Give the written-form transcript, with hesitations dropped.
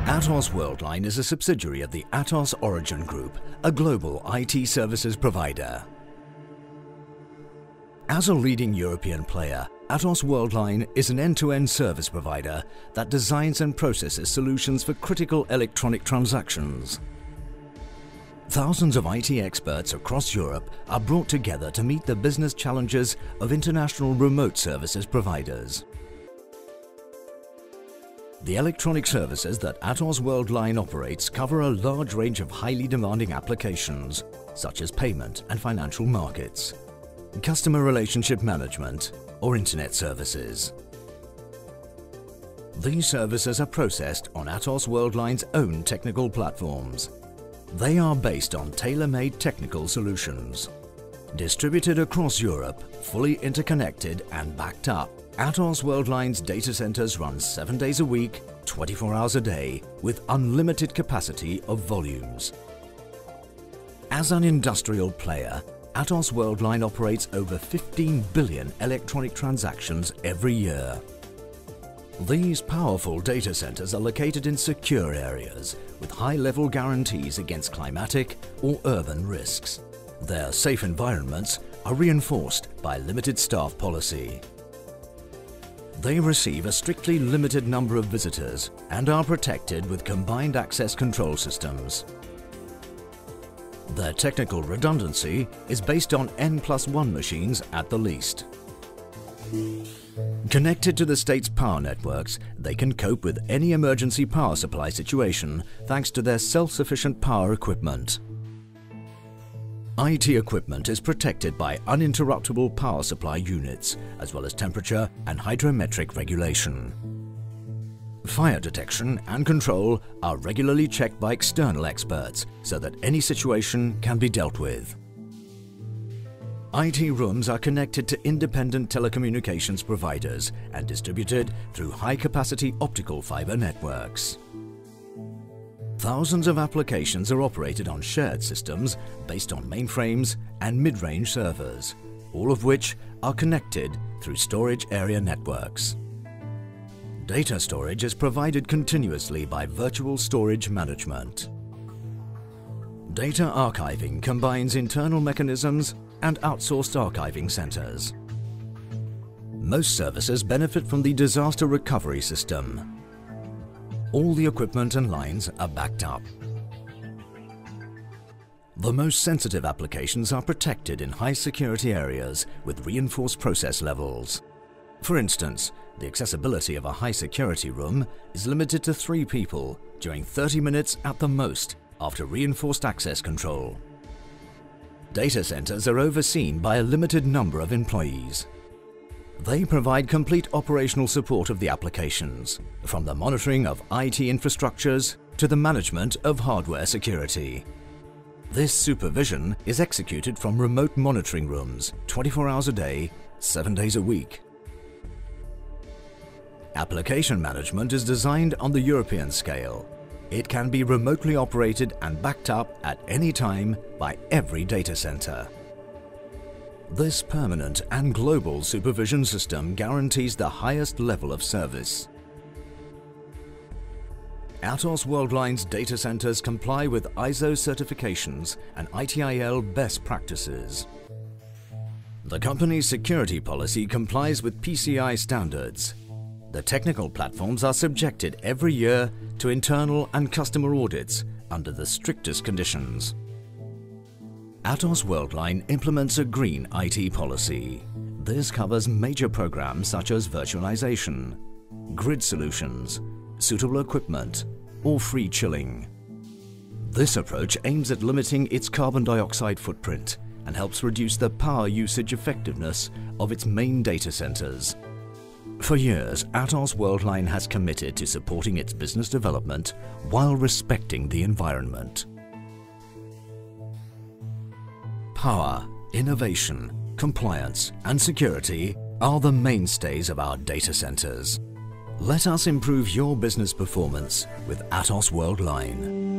Atos Worldline is a subsidiary of the Atos Origin Group, a global IT services provider. As a leading European player, Atos Worldline is an end-to-end service provider that designs and processes solutions for critical electronic transactions. Thousands of IT experts across Europe are brought together to meet the business challenges of international remote services providers. The electronic services that Atos Worldline operates cover a large range of highly demanding applications, such as payment and financial markets, customer relationship management, or internet services. These services are processed on Atos Worldline's own technical platforms. They are based on tailor-made technical solutions. Distributed across Europe, fully interconnected and backed up, Atos Worldline's data centers run 7 days a week, 24 hours a day, with unlimited capacity of volumes. As an industrial player, Atos Worldline operates over 15 billion electronic transactions every year. These powerful data centers are located in secure areas with high-level guarantees against climatic or urban risks. Their safe environments are reinforced by limited staff policy. They receive a strictly limited number of visitors and are protected with combined access control systems. Their technical redundancy is based on N+1 machines at the least. Connected to the state's power networks, they can cope with any emergency power supply situation thanks to their self-sufficient power equipment. IT equipment is protected by uninterruptible power supply units, as well as temperature and hydrometric regulation. Fire detection and control are regularly checked by external experts so that any situation can be dealt with. IT rooms are connected to independent telecommunications providers and distributed through high-capacity optical fiber networks. Thousands of applications are operated on shared systems based on mainframes and mid-range servers, all of which are connected through storage area networks. Data storage is provided continuously by virtual storage management. Data archiving combines internal mechanisms and outsourced archiving centers. Most services benefit from the disaster recovery system. All the equipment and lines are backed up. The most sensitive applications are protected in high security areas with reinforced process levels. For instance, the accessibility of a high security room is limited to 3 people during 30 minutes at the most after reinforced access control. Data centers are overseen by a limited number of employees. They provide complete operational support of the applications, from the monitoring of IT infrastructures to the management of hardware security. This supervision is executed from remote monitoring rooms, 24 hours a day, 7 days a week. Application management is designed on the European scale. It can be remotely operated and backed up at any time by every data center. This permanent and global supervision system guarantees the highest level of service. Atos Worldline's data centers comply with ISO certifications and ITIL best practices. The company's security policy complies with PCI standards. The technical platforms are subjected every year to internal and customer audits under the strictest conditions. Atos Worldline implements a green IT policy. This covers major programs such as virtualization, grid solutions, suitable equipment, or free chilling. This approach aims at limiting its carbon dioxide footprint and helps reduce the power usage effectiveness of its main data centers. For years, Atos Worldline has committed to supporting its business development while respecting the environment. Power, innovation, compliance, and security are the mainstays of our data centers. Let us improve your business performance with Atos Worldline.